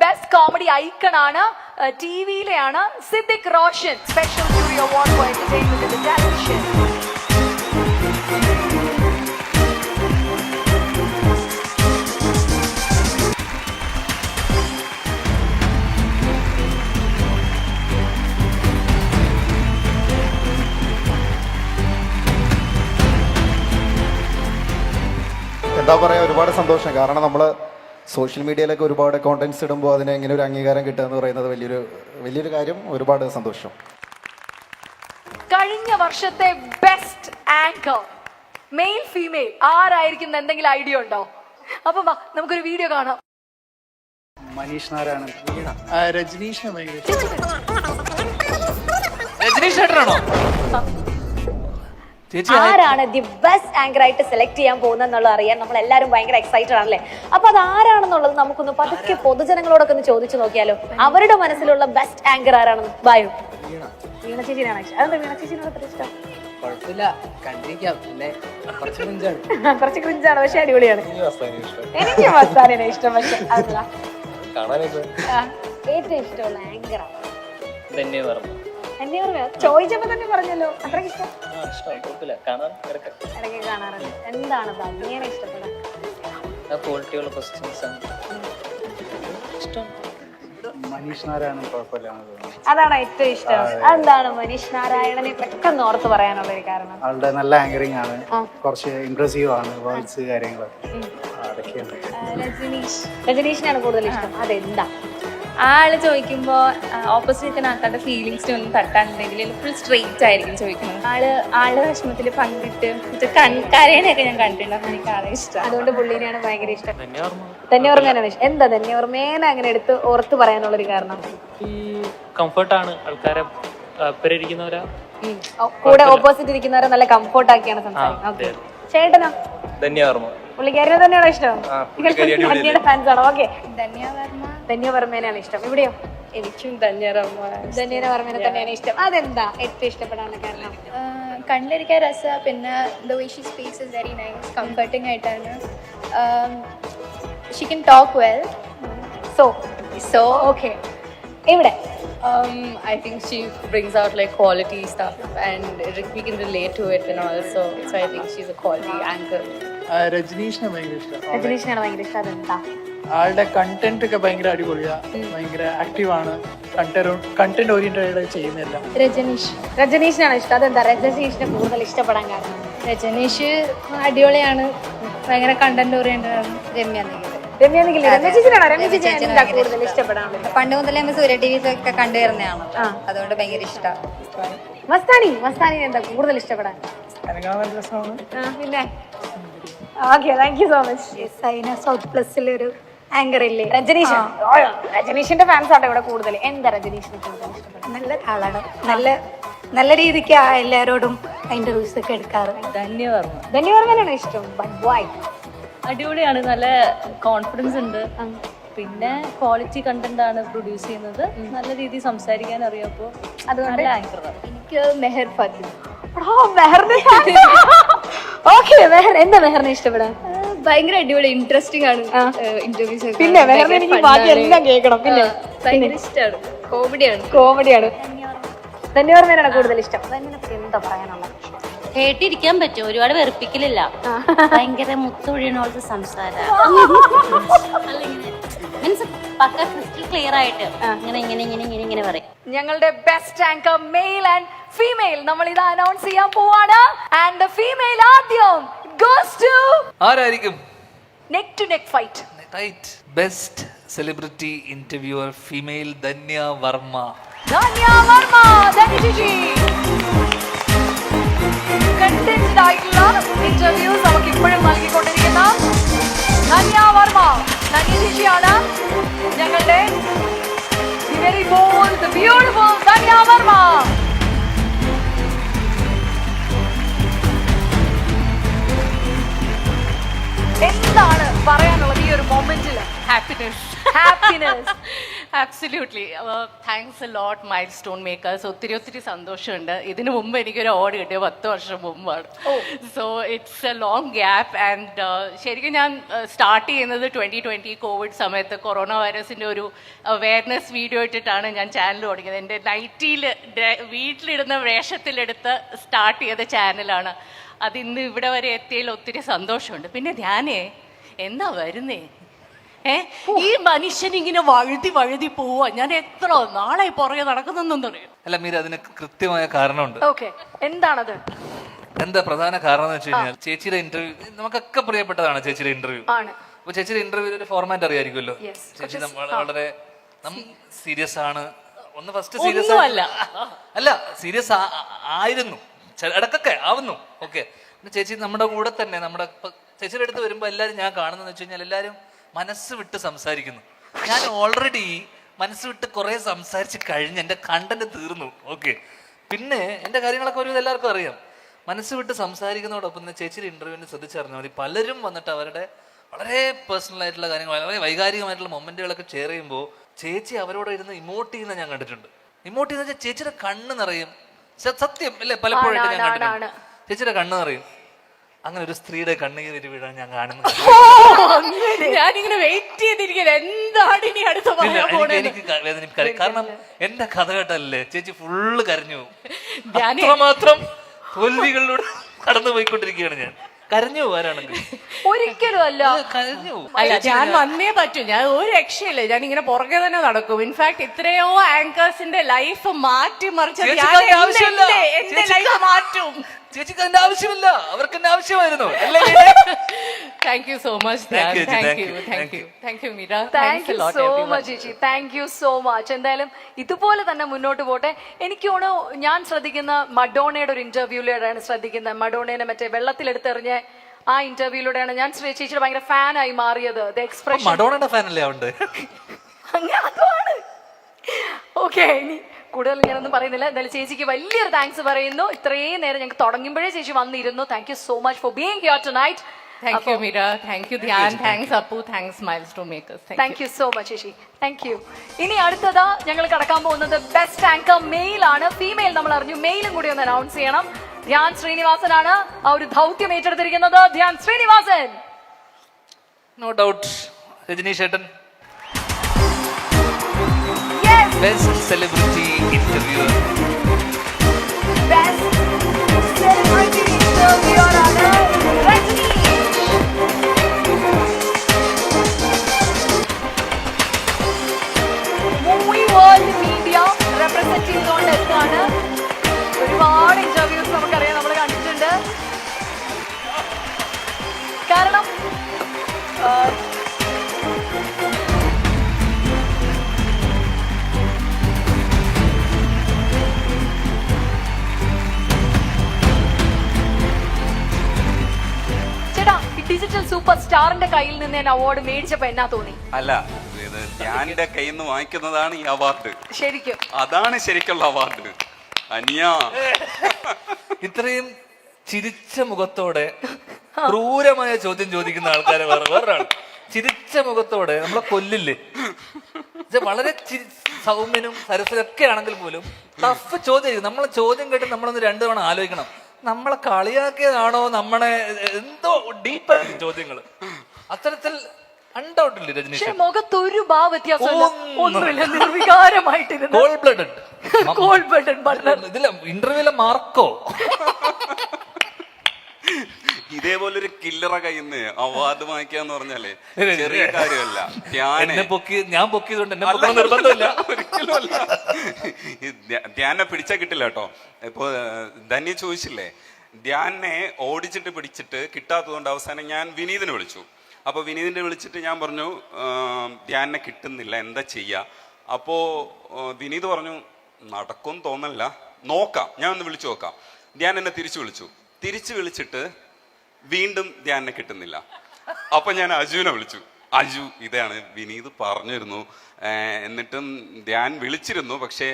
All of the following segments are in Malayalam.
ബെസ്റ്റ് കോമഡി ഐക്കൺ ആണ്, ടിവിയിലെയാണ്. Siddique Roshan special jury award for entertainment in the television. എന്താ പറയുക, ഒരുപാട് സന്തോഷം. കാരണം നമ്മൾ സോഷ്യൽ മീഡിയയിലൊക്കെ ഒരുപാട് കോണ്ടന്റ്സ് ഇടുമ്പോൾ അതിന് ഇങ്ങനെ ഒരു അംഗീകാരം കിട്ടുക എന്ന് പറയുന്നത് വലിയൊരു കാര്യം. ഒരുപാട് സന്തോഷം. കഴിഞ്ഞ വർഷത്തെ ബെസ്റ്റ് ആങ്കർ മെയിൽ ഫീമെയിൽ ആരായിരിക്കും എന്ന് എന്തെങ്കിലും ഐഡിയ ഉണ്ടോ? അപ്പൊ വാ നമുക്കൊരു വീഡിയോ കാണാം. മനീഷ് നാരായണൻ, രജനീഷ് രജനീഷ് ചേട്ടനാണോ? ആരാണ് ദി ബെസ്റ്റ് ആങ്കർ ആയിട്ട് സെലക്ട് ചെയ്യാൻ പോകുന്നത് അറിയാൻ നമ്മൾ എല്ലാവരും ഭയങ്കര എക്സൈറ്റഡ് ആണല്ലേ. അപ്പൊ അത് ആരാണെന്നുള്ളത് നമുക്കൊന്ന് പതുക്കെ പൊതുജനങ്ങളോടൊക്കെ ഒന്ന് ചോദിച്ചു നോക്കിയാലോ. അവരുടെ മനസ്സിലുള്ള ബെസ്റ്റ് ആങ്കർ ആരാണെന്ന്. ബായു, വീണ ചേച്ചിനാണ് ഇഷ്ടം. അതെന്താ വീണ ചേച്ചിനോട് അത്ര ഇഷ്ടം? കുഴപ്പമില്ല, കണ്ടിരിക്കാം. പിന്നെ കുറച്ച് ക്രിഞ്ചാണ്, പക്ഷെ അടിപൊളിയാണ്. എനിക്ക് മസ്താനിനെ ഇഷ്ടം. പക്ഷെ അതല്ല ഏറ്റവും ഇഷ്ടമുള്ള ആങ്കർ എന്നെ ഓർമ്മ ചോദിച്ചപ്പോ തന്നെ പറഞ്ഞല്ലോ അത്രയ്ക്ക് ഇഷ്ടം. ഇടയ്ക്ക് കാണാറുണ്ട്. എന്താണ് ഭംഗിയെ ഇഷ്ടപ്പെടാൻ? മനീഷ് നാരായണൻ കുഴപ്പമില്ല. അതാണ് ഏറ്റവും ഇഷ്ടം. അതെന്താണ് മനീഷ് നാരായണനെ പെട്ടെന്ന് ഓർത്ത് പറയാനുള്ള ഒരു കാരണം? ആളുടെ നല്ല ആങ്കറിങ് ആണ്, കുറച്ച് ഇംപ്രസീവ് ആണ്, വേർഡ്സ് കാര്യങ്ങളൊക്കെ അതൊക്കെയാണ്. രജനീഷിനാണ് കൂടുതൽ ഇഷ്ടം. അതെന്താ? ആള് ചോദിക്കുമ്പോ ഓപ്പോസിറ്റ് ആൾക്കാരുടെ ഫീലിങ്സിനൊന്നും തട്ടാനുണ്ടെങ്കിൽ ഫുൾ സ്ട്രെയിറ്റ് ആയിരിക്കും ചോദിക്കുന്നത്. ആളുടെ വിഷമത്തിൽ പങ്കിട്ട് കരയാനൊക്കെ ഞാൻ കണ്ടിട്ടുണ്ട്. അപ്പൊ എനിക്ക് ആളെ ഇഷ്ടം. അതുകൊണ്ട് പുള്ളീനെയാണ് ഭയങ്കര ഇഷ്ടം. തന്നെ ഓർമ്മേനാണ് ഇഷ്ടം. എന്താ തന്നെ ഓർമ്മേനെ അങ്ങനെ എടുത്ത് ഓർത്ത് പറയാനുള്ളൊരു കാരണം? കംഫർട്ടാണ്, ആൾക്കാരെ കൂടെ ഓപ്പോസിറ്റ് ഇരിക്കുന്നവരെ നല്ല കംഫർട്ട് ആക്കിയാണ് സംസാരിക്കുന്നത്. ചേട്ടനോ? പുള്ളിക്കാരിനെ തന്നെയാണോ ഇഷ്ടം? ധന്യയുടെ ഫാൻസ് ആണോ? ഓക്കെ, ധന്യ വർമ്മേനാണ് ഇഷ്ടം. ഇവിടെയോ? എനിക്കും ധന്യ വർമ്മേനെ തന്നെയാണ് ഇഷ്ടം. അതെന്താ ഏറ്റവും ഇഷ്ടപ്പെടാനുള്ള കാരണം? കണ്ടിരിക്കാൻ രസ, പിന്നെ the way she speaks is very nice, comforting ആയിട്ടാണ്. She can talk well. So okay. ഇവിടെ I think she brings out like quality stuff and we can relate to it and also so I think she's a quality anchor. രജനീഷിനെ ഭയങ്കര ഇഷ്ടം. രജനീഷിനാണ് ഭയങ്കര ഇഷ്ടം. അതെന്താ? ആളുടെ കണ്ടന്റ് ഒക്കെ ഭയങ്കര അടിപൊളിയാ, ഭയങ്കര ആക്റ്റീവ് ആണ്, കണ്ടന്റ് ഓറിയന്റഡ് ചെയ്യുന്നില്ല. രജനീഷിനാണ് ഇഷ്ടം. അതെന്താ രജനീഷിനെ കൂടുതൽ ഇഷ്ടപ്പെടാൻ കാരണം? രജനീഷ് അടിപൊളിയാണ്, ഭയങ്കര കണ്ടന്റ് ഓറിയന്റഡ് ആണ്. കൂടുതൽ ഇഷ്ടപ്പെടാനുള്ളത് പണ്ട് മുതലേ സൂര്യ ടി വി ഒക്കെ കണ്ടുവരുന്നതാണ്, അതുകൊണ്ട് ഭയങ്കര ഇഷ്ടമാണ്. മസ്താനി എന്താ കൂടുതൽ ഇഷ്ടപ്പെടാൻ? പിന്നെ okay, thank you so much. Saina South പ്ലസിൽ ഒരു ആങ്കർ ഇല്ലേ രജനീഷിന്റെ ഫാൻസ് ആട്ടോ ഇവിടെ കൂടുതൽ. എന്താ രജനീഷിനെ കൂടുതൽ ഇഷ്ടപ്പെടുന്നത്? നല്ല ആളാണ്, നല്ല രീതിക്ക് എല്ലാവരോടും ഇന്റർവ്യൂസ് ഒക്കെ എടുക്കാറ്. ധന്യവർമ്മനാണ് ഇഷ്ടം. But why? അടിപൊളിയാണ്, നല്ല കോൺഫിഡൻസ് ഉണ്ട്, പിന്നെ ക്വാളിറ്റി കണ്ടന്റ് ആണ് പ്രൊഡ്യൂസ് ചെയ്യുന്നത്, നല്ല രീതിയിൽ സംസാരിക്കാൻ അറിയാപ്പോ അതുകൊണ്ട് ആങ്കറാണ്. എനിക്ക് മെഹർ ഫാത്തിമ. എന്താ മെഹറിനെ ഇഷ്ടപ്പെടാൻ? ഭയങ്കര അടിപൊളി, ഇൻട്രസ്റ്റിംഗ് ആണ് ഇന്റർവ്യൂസ്. പിന്നെ എനിക്ക് ബാക്കി എല്ലാം കേൾക്കണം. പിന്നെ ഭയങ്കര ഇഷ്ടമാണ്, കോമഡിയാണ്. ധന്യവർമ്മനാണ് കൂടുതൽ ഇഷ്ടം. എന്താ പറയാനുള്ളത്? കേട്ടിരിക്കാൻ പറ്റും, ഒരുപാട് വെറുപ്പിക്കലില്ല, ഭയങ്കര മുത്തൊഴിയണോളത്തെ സംസാരം, മീൻസ് പക്ക ക്രിസ്റ്റൽ ക്ലിയർ ആയിട്ട് ഇങ്ങനെ പറയും. ഞങ്ങളുടെ best anchor male and female നമ്മൾ ഇത് അനൗൺസ് ചെയ്യാൻ പോവാണ്. ആൻഡ് ദ ഫീമെയിൽ ആദ്യം ഗോസ് ടു ആരായിരിക്കും? Neck to neck fight. Best celebrity interviewer female Dhanya Varma. Dhanya ചേച്ചി കണ്ടന്റഡ് ആയിട്ടുള്ള ഇന്റർവ്യൂസ് നമുക്ക് ഇപ്പോഴും നൽകിക്കൊണ്ടിരിക്കുന്ന ധന്യ വർമ്മ. ധന്യ ചേച്ചിയാണ് ഞങ്ങളുടെ very bold beautiful Dhanya Varma. എന്താണ് പറയാനുള്ളത് ഈ ഒരു മൊമെന്റിൽ? Happiness absolutely thanks a lot Milestone Makers. ഒത്തിരി സന്തോഷമുണ്ട്. ഇതിനു മുമ്പ് എനിക്കൊരു അവാർഡ് കിട്ടിയത് 10 വർഷം മുമ്പാണ്. So it's A long gap. And ശരിക്കും ഞാൻ സ്റ്റാർട്ട് ചെയ്യുന്നത് 2020 കോവിഡ് സമയത്ത് കൊറോണ വൈറസിൻ്റെ ഒരു അവയർനെസ് വീഡിയോ ഇട്ടിട്ടാണ് ഞാൻ ചാനൽ തുടങ്ങിയത്. എൻ്റെ നൈറ്റിയിൽ വീട്ടിലിടുന്ന വേഷത്തിലെടുത്ത് സ്റ്റാർട്ട് ചെയ്ത ചാനലാണ്. അത് ഇന്ന് ഇവിടെ വരെ എത്തിയതിൽ ഒത്തിരി സന്തോഷമുണ്ട്. പിന്നെ ധ്യാനേ എന്നാ വരുന്നേ? ഈ മനുഷ്യൻ ഇങ്ങനെ വഴുതി പോവാ. ഞാൻ എത്ര നാളെ പുറകെ നടക്കുന്നറിയോ? അല്ല മീര, അതിന് കൃത്യമായ കാരണമുണ്ട്. ഓക്കെ, എന്താണത്? എന്താ പ്രധാന കാരണം എന്ന് വെച്ച് കഴിഞ്ഞാൽ ചേച്ചിയുടെ ഇന്റർവ്യൂ നമുക്കൊക്കെ പ്രിയപ്പെട്ടതാണ്. ചേച്ചിയുടെ ഇന്റർവ്യൂ ആണ്. അപ്പൊ ചേച്ചിയുടെ ഇന്റർവ്യൂ ഒരു ഫോർമാറ്റ് അറിയായിരിക്കുമല്ലോ. Yes. ചേച്ചി വളരെ സീരിയസ് ആണ്. ഒന്ന് ഫസ്റ്റ് ഒന്നും സീരിയസ് അല്ല. സീരിയസ് ആയിരുന്നു, ഇടക്കൊക്കെ ആവുന്നു. ഓക്കെ, ചേച്ചി നമ്മുടെ കൂടെ തന്നെ ചേച്ചിയുടെ അടുത്ത് വരുമ്പോൾ എല്ലാവരും ഞാൻ കാണുന്നതെന്ന് വെച്ച് കഴിഞ്ഞാൽ എല്ലാവരും മനസ്സ് വിട്ട് സംസാരിക്കുന്നു. ഞാൻ ഓൾറെഡി മനസ്സ് വിട്ട് കുറെ സംസാരിച്ച് കഴിഞ്ഞ് എൻ്റെ കണ്ടന്റ് തീർന്നു. ഓക്കെ, പിന്നെ എൻ്റെ കാര്യങ്ങളൊക്കെ ഒരു എല്ലാവർക്കും അറിയാം. മനസ്സ് വിട്ട് സംസാരിക്കുന്നതോടൊപ്പം ചേച്ചിയുടെ ഇന്റർവ്യൂവിന് ശ്രദ്ധിച്ചറിഞ്ഞാൽ മതി, പലരും വന്നിട്ട് അവരുടെ വളരെ പേഴ്സണൽ ആയിട്ടുള്ള കാര്യങ്ങൾ, വളരെ വൈകാരികമായിട്ടുള്ള മൊമെന്റുകളൊക്കെ ഷെയർ ചെയ്യുമ്പോൾ ചേച്ചി അവരോട് ഇരുന്ന് ഇമോട്ട് ചെയ്യുന്ന ഞാൻ കണ്ടിട്ടുണ്ട്. ഇമോട്ട് ചെയ്യുന്ന വെച്ചാൽ ചേച്ചിയുടെ കണ്ണ് നിറയും. സത്യം അല്ലേ? പലപ്പോഴായിട്ട് ഞാൻ കണ്ടിട്ടുണ്ട് ചേച്ചിയുടെ കണ്ണ് നിറയും. അങ്ങനെ ഒരു സ്ത്രീയുടെ കണ്ണീര് വീഴാൻ ഞാൻ കാണുന്നു. ഞാനിങ്ങനെ വെയിറ്റ് ചെയ്തിരിക്കുന്നത് എന്താണ് ഇനി അടുത്ത പറയാൻ പോണത്. എനിക്ക് വേദനിപ്പിക്കാൻ, കാരണം എന്റെ കഥ കേട്ടല്ലേ ചേച്ചി ഫുള്ള് കരഞ്ഞു. അത്രമാത്രം തോൽവികളിലൂടെ കടന്നു പോയിക്കൊണ്ടിരിക്കുകയാണ് ഞാൻ. കരഞ്ഞു പോകാനാണെങ്കിൽ ഒരിക്കലും അല്ല. കരഞ്ഞു. അല്ല, ഞാൻ വന്നേ പറ്റൂ. ഞാൻ ഒരു രക്ഷയില്ല. ഞാൻ ഇങ്ങനെ പുറകെ തന്നെ നടക്കും. ഇൻഫാക്ട് എത്രയോ ആങ്കേഴ്സിന്റെ ലൈഫ് മാറ്റി മറിച്ചത് എന്റെ ലൈഫ് മാറ്റും. ചേച്ചിക്ക് അതിന്റെ ആവശ്യമില്ല, അവർക്ക് എന്നെ ആവശ്യമായിരുന്നു. Thank you so much. Thank you Meera. Thank you so much ചേച്ചി. Thank you so much. എന്തായാലും ഇതുപോലെ തന്നെ മുന്നോട്ട് പോട്ടെ. എനിക്ക് തോന്നുന്നു ഞാൻ ശ്രദ്ധിക്കുന്ന മഡോണയുടെ ഒരു ഇന്റർവ്യൂയിലൂടെയാണ് ശ്രദ്ധിക്കുന്നത്. മഡോണയെ മറ്റേ വെള്ളത്തിലെടുത്തെറിഞ്ഞ ആ ഇന്റർവ്യൂയിലൂടെയാണ് ഞാൻ ചേച്ചിയുടെ ഭയങ്കര ഫാനായി മാറിയത്. എക്സ്പ്രഷൻ മഡോണയുടെ ഫാനല്ലേ ഉണ്ട്. അതാണ്. ഓക്കെ, ഇനി കൂടുതൽ ഞാനൊന്നും പറയുന്നില്ല. എന്തായാലും ചേച്ചിക്ക് വലിയൊരു താങ്ക്സ് പറയുന്നു. ഇത്രയും നേരം ഞങ്ങൾക്ക് തുടങ്ങുമ്പോഴേ ചേച്ചി വന്നിരുന്നു. Thank you so much for being here tonight. Thank you Meera. Thank you Dhyan. Thanks Appu. Thanks Milestone Makers. Thank you so much ചേച്ചി. Thank you. ഇനി അടുത്തതാ ഞങ്ങൾ കടക്കാൻ പോകുന്നത് ബെസ്റ്റ് ആങ്കർ മെയിൽ ആണ്. ഫീമെയിൽ നമ്മൾ അറിഞ്ഞു, മെയിലും കൂടി ഒന്ന് അനൗൺസ് ചെയ്യണം. ധ്യാൻ ശ്രീനിവാസനാണ് ആ ഒരു ദൗത്യം ഏറ്റെടുത്തിരിക്കുന്നത്. ധ്യാൻ ശ്രീനിവാസൻ. നോ ഡൗട്ട് രജനീഷ് ഏട്ടൻ. Best celebrity interviewer. Best celebrity interviewer ആണ് Rajani. Movie world media represent ചെയ്തുകൊണ്ട് എത്താണ്. ഒരുപാട് ഇന്റർവ്യൂസ് നമുക്കറിയാം, നമ്മൾ കണ്ടിട്ടുണ്ട്. കാരണം ഡിജിറ്റൽ സൂപ്പർ സ്റ്റാറിന്റെ കയ്യിൽ നിന്ന് ഞാൻ അവാർഡ് മേടിച്ചപ്പോ എന്നാ തോന്നി? അല്ല, ഇത് ഞാന്റെ കയ്യിൽ നിന്ന് വാങ്ങിക്കുന്നതാണ് ഈ അവാർഡ്. ശരിക്കും അതാണ് ശരിക്കുള്ള അവാർഡ്. അനിയ ഇത്രയും ചിരിച്ച മുഖത്തോടെ ക്രൂരമായ ചോദ്യം ചോദിക്കുന്ന ആൾക്കാരെ വേറൊരാൾ ചിരിച്ച മുഖത്തോടെ നമ്മളെ കൊല്ലില്ലേ. വളരെ സൗമ്യനും സരസ്വതൊക്കെ ആണെങ്കിൽ പോലും ടഫ് ചോദ്യം. നമ്മളെ ചോദ്യം കേട്ട് നമ്മളൊന്ന് 2 തവണ ആലോചിക്കണം. നമ്മളെ കളിയാക്കിയതാണോ, നമ്മളെ എന്തോ ഡീപ്പാണ് ചോദ്യങ്ങൾ. അത്തരത്തിൽ അൺഡൗട്ടില്ലേ രജനീഷ്? മുഖത്തൊരു ഭാവവ്യത്യാസമില്ല, നിർവികാരമായിട്ടിരുന്നു. ഇതിലെ ഇന്റർവ്യൂലെ മാർക്കോ ഇതേപോലൊരു കില്ലറ കയ്യിന്ന് അവാർഡ് വാങ്ങിക്കാന്ന് പറഞ്ഞാലേ ചെറിയ കാര്യമല്ല. ഞാൻ പൊക്കിയതുകൊണ്ട് എന്നെ പൊക്കണം നിർബന്ധമില്ല. ഒരിക്കലും അല്ല. ധ്യാനെ പിടിച്ചാ കിട്ടില്ല കേട്ടോ. ഇപ്പൊ ധന്യ ചോദിച്ചില്ലേ, ധ്യാനെ ഓടിച്ചിട്ട് പിടിച്ചിട്ട് കിട്ടാത്തതുകൊണ്ട് അവസാനം ഞാൻ വിനീതിനെ വിളിച്ചു. അപ്പൊ വിനീതിനെ വിളിച്ചിട്ട് ഞാൻ പറഞ്ഞു ധ്യാനെ കിട്ടുന്നില്ല, എന്താ ചെയ്യാ? അപ്പോ വിനീത് പറഞ്ഞു നടക്കും തോന്നല്ല, നോക്കാം, ഞാൻ ഒന്ന് വിളിച്ചു നോക്കാം. ധ്യാൻ എന്നെ തിരിച്ചു വിളിച്ചിട്ട് വീണ്ടും ധ്യാനെ കിട്ടുന്നില്ല. അപ്പൊ ഞാൻ അജുവിനെ വിളിച്ചു. അജു, ഇതാണ് വിനീത് പറഞ്ഞിരുന്നു, എന്നിട്ടും ധ്യാൻ വിളിച്ചിരുന്നു, പക്ഷേ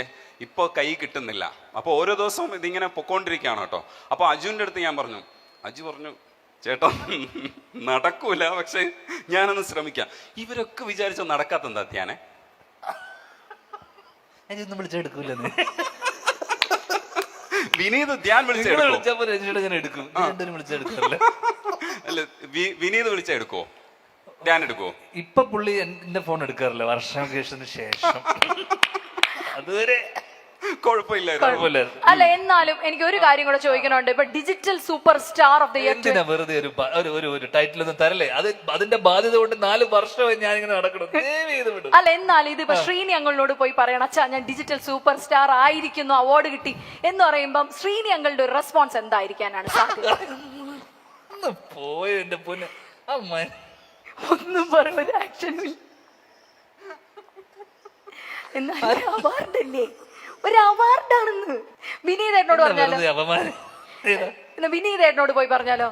ഇപ്പൊ കൈ കിട്ടുന്നില്ല. അപ്പൊ ഓരോ ദിവസവും ഇതിങ്ങനെ പൊക്കോണ്ടിരിക്കുകയാണ് കേട്ടോ. അപ്പൊ അജുവിന്റെ അടുത്ത് ഞാൻ പറഞ്ഞു. അജു പറഞ്ഞു, ചേട്ടാ നടക്കൂല, പക്ഷെ ഞാനൊന്ന് ശ്രമിക്കാം. ഇവരൊക്കെ വിചാരിച്ചോ നടക്കാത്തെന്താ ധ്യാനെ? രഞ്ജിത്ത് വിളിച്ചെടുക്കൂലെന്ന്. വിനീത് ധ്യാൻ നിങ്ങൾ വിളിച്ചെടുക്കോ? വിളിച്ചപ്പോ രഞ്ജിത്ത് ഞാൻ എടുക്കും. രണ്ടുപേരും വിളിച്ചെടുക്കാറില്ല. അല്ല വിനീത് വിളിച്ചെടുക്കോ? ധ്യാൻ എടുക്കോ? ഇപ്പൊ പുള്ളി എന്റെ ഫോൺ എടുക്കാറില്ല വർഷത്തിന് ശേഷം. അതുവരെ കുഴപ്പമില്ലായിരുന്നു. കുഴപ്പമില്ലായിരുന്നു. അല്ല എന്നാലും എനിക്ക് ഒരു കാര്യം കൂടെ ചോദിക്കണുണ്ട്. ഇപ്പൊ digital super star of the year എന്തിനാ വെറുതെ ഒരു ടൈറ്റിൽ ഒന്നും തരല്ലേ? അതിന്റെ ബാധ്യത കൊണ്ട് 4 വർഷമായി ഞാൻ ഇങ്ങനെ നടക്കണം. വിടും. അല്ല എന്നാലും ഇതിപ്പോ ശ്രീനി അങ്കിളിനോട് പോയി പറയണം, അച്ഛാ ഞാൻ ഡിജിറ്റൽ സൂപ്പർ സ്റ്റാർ ആയിരിക്കുന്നു, അവാർഡ് കിട്ടി എന്ന് പറയുമ്പം ശ്രീനി അങ്കിളുടെ ഒരു റെസ്പോൺസ് എന്തായിരിക്കാനാണ് സാധ്യത? ഒന്ന് പോയ എന്റെ പൊന്ന് അമ്മ. ഒന്നും പറയുന്ന ഒരു ആക്ഷനും ഇല്ല. എന്നാലും അവാർഡല്ലേ, ഒരു അവാർഡാണെന്ന് വിനീതേട്ടനോട് പറഞ്ഞാലോ? അപമാനം. വിനീതേട്ടനോട് പോയി പറഞ്ഞാലോ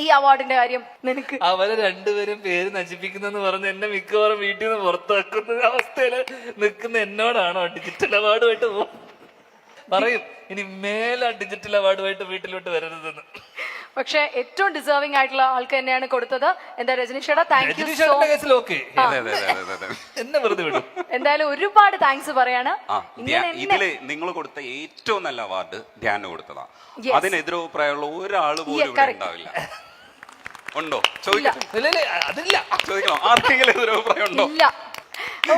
ഈ അവാർഡിന്റെ കാര്യം? നിനക്ക് അവരെ രണ്ടുപേരും പേര് നശിപ്പിക്കുന്നെന്ന് പറഞ്ഞ് എന്നെ മിക്കവാറും വീട്ടിൽ നിന്ന് പുറത്താക്കുന്ന അവസ്ഥയില് നിൽക്കുന്ന എന്നോടാണോ ഡിജിറ്റൽ അവാർഡുമായിട്ട് പറയും ഇനി മേലെ ഡിജിറ്റൽ അവാർഡുമായിട്ട് വീട്ടിലോട്ട് വരരുതെന്ന്. പക്ഷെ ഏറ്റവും ഡിസേർവിംഗ് ആയിട്ടുള്ള ആൾക്ക് തന്നെയാണ് കൊടുത്തത്. എന്താ രജനീഷേട്ടാ, താങ്ക് യു സോ കേസിൽ ഓക്കെ എന്നെ വെറുതെ വിടും. എന്തായാലും ഒരുപാട് താങ്ക്സ് പറയാണ്. ഇതില് നിങ്ങൾ കൊടുത്ത ഏറ്റവും നല്ല അവാർഡ് ധ്യാന് കൊടുത്തതാ. അതിനെതിരഭിപ്രായമുള്ള ഒരാൾ പോലും ഇവിടെ ഉണ്ടാവില്ല. ഉണ്ടോ? ചോദിക്കണം. അതില്ല. ചോദിക്കണം, ആർക്കെങ്കിലും എതിരഭിപ്രായം ഉണ്ടോ? ഇല്ല.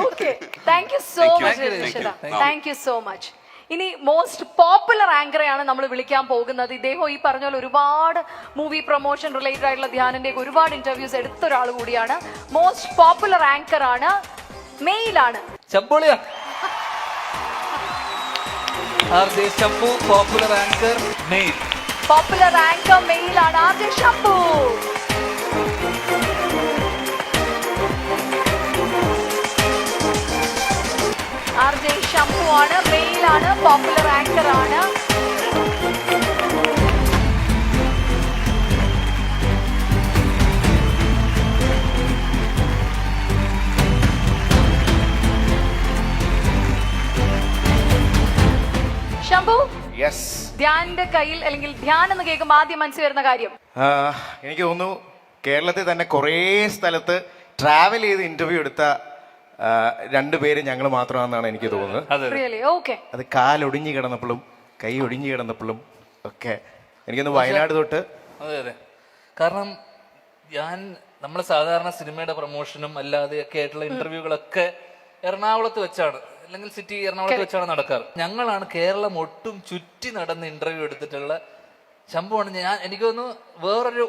Okay, thank you so much രജനീഷേട്ടാ, താങ്ക് യു സോ മച്ച്. ഇനി മോസ്റ്റ് പോപ്പുലർ ആങ്കറെയാണ് നമ്മൾ വിളിക്കാൻ പോകുന്നത്. ഇദ്ദേഹം ഈ പറഞ്ഞ പോലെ ഒരുപാട് മൂവി പ്രൊമോഷൻ റിലേറ്റഡ് ആയിട്ടുള്ള ധ്യാനിന്റെ ഒരുപാട് ഇന്റർവ്യൂസ് എടുത്ത ഒരാൾ കൂടിയാണ്. മോസ്റ്റ് പോപ്പുലർ ആങ്കർ ആണ്, മെയിലാണ്. Shambhu popular anchor male. Popular anchor മെയിലാണ് RJ ശംഭു. RJ ശംഭു ആണ്, മെയിലാണ്, പോപ്പുലർ ആങ്കർ ആണ്. ശംഭു, ധ്യാന്റെ കയ്യിൽ അല്ലെങ്കിൽ ധ്യാൻ എന്ന് കേൾക്കുമ്പോൾ ആദ്യം മനസ്സിൽ വരുന്ന കാര്യം? എനിക്ക് തോന്നുന്നു കേരളത്തിൽ തന്നെ കുറേ സ്ഥലത്ത് ട്രാവൽ ചെയ്ത് ഇന്റർവ്യൂ എടുത്ത 2 പേര് ഞങ്ങൾ മാത്രമാണെന്നാണ് എനിക്ക് തോന്നുന്നത്. അത് കാലൊടിഞ്ഞു കിടന്നപ്പോഴും കൈ ഒടിഞ്ഞു കിടന്നപ്പോഴും ഒക്കെ എനിക്കൊന്ന് വയനാട് തൊട്ട്. അതെ, കാരണം നമ്മൾ സാധാരണ സിനിമയുടെ പ്രൊമോഷനും അല്ലാതെ ഒക്കെ ആയിട്ടുള്ള ഇന്റർവ്യൂകളൊക്കെ എറണാകുളത്ത് വെച്ചാണ്, അല്ലെങ്കിൽ സിറ്റി എറണാകുളത്ത് വെച്ചാണ് നടക്കാറ്. ഞങ്ങളാണ് കേരളം ഒട്ടും ചുറ്റി നടന്ന് ഇന്റർവ്യൂ എടുത്തിട്ടുള്ള ശംഭുവാണ്. എനിക്ക് തോന്നുന്നു വേറൊരു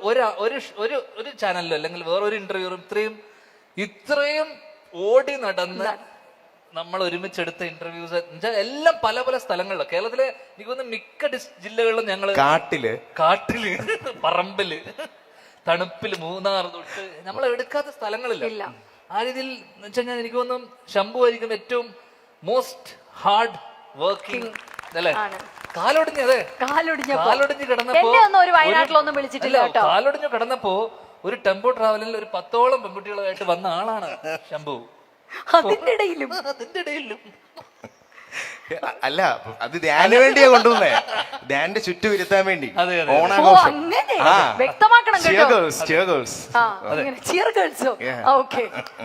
ഒരു ചാനലിലോ അല്ലെങ്കിൽ വേറൊരു ഇന്റർവ്യൂ ഇത്രയും ഓടി നടന്ന് നമ്മൾ ഒരുമിച്ചെടുത്ത ഇന്റർവ്യൂസ് എല്ലാം പല പല സ്ഥലങ്ങളിലും കേരളത്തിലെ എനിക്ക് തോന്നുന്നു മിക്ക ജില്ലകളിലും ഞങ്ങള് കാട്ടില് പറമ്പില് തണുപ്പില് മൂന്നാർ തൊട്ട് നമ്മൾ എടുക്കാത്ത സ്ഥലങ്ങളില്ല. ആ രീതിയിൽ വെച്ചുകഴിഞ്ഞാൽ എനിക്ക് തോന്നുന്നു ശംഭു ആയിരിക്കും ഏറ്റവും മോസ്റ്റ് ഹാർഡ് വർക്കിംഗ് അല്ലേ? കാലൊടിഞ്ഞ് കിടന്നപ്പോ ഒരു ടെമ്പോ ട്രാവലിൽ ഒരു 10ഓളം പെൺകുട്ടികളുമായിട്ട് വന്ന ആളാണ് ശംഭു. അതിന്റെ ഇടയിലും അല്ല, അത് ധ്യാന് വേണ്ടിയാ കൊണ്ടുവന്നേ, ധ്യാന്റെ ചുറ്റും ഇരുത്താൻ വേണ്ടി. ഓണാഘോഷം.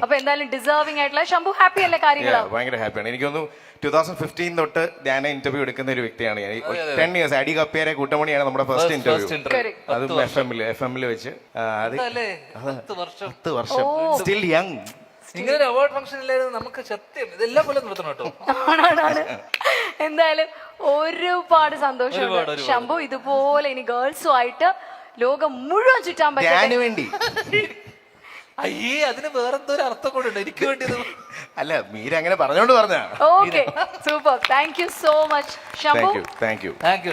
അപ്പൊ എന്തായാലും ഡിസേർവിംഗ് ആയിട്ടുള്ള ശംഭു ഹാപ്പി അല്ലേ കാര്യങ്ങൾ? ഭയങ്കര ഹാപ്പിയാണ്. എനിക്കൊന്നു 2015 തൊട്ട് ധ്യാന ഇന്റർവ്യൂ എടുക്കുന്ന ഒരു വ്യക്തിയാണ് ഞാൻ. 10 years അടി കപ്പിയാരെ കൂട്ടമണിയാണ് നമ്മുടെ ഫസ്റ്റ് ഇന്റർവ്യൂ. അതും FM-ല് വെച്ച്. 10 വർഷം. Still young. ഇങ്ങനെ ഒരു അവാർഡ് ഫംഗ്ഷൻ ഇല്ലായിരുന്നു നമുക്ക് സത്യം ഇതെല്ലാം പോലെ നിർത്തണം കേട്ടോ. എന്തായാലും ഒരുപാട് സന്തോഷമുണ്ട് ശംഭു. ഇതുപോലെ ഇനി ഗേൾസും ആയിട്ട് ലോകം മുഴുവൻ ചുറ്റാൻ പറ്റും വേണ്ടി. അയ്യേ, അതിന് വേറെന്തോ ഒരു അർത്ഥം കൊണ്ടുണ്ട് എനിക്ക് വേണ്ടി. അല്ല, മീര അങ്ങനെ പറഞ്ഞോണ്ട് പറഞ്ഞ. Okay, super. Thank you so much Shambhu. Thank you. Okay.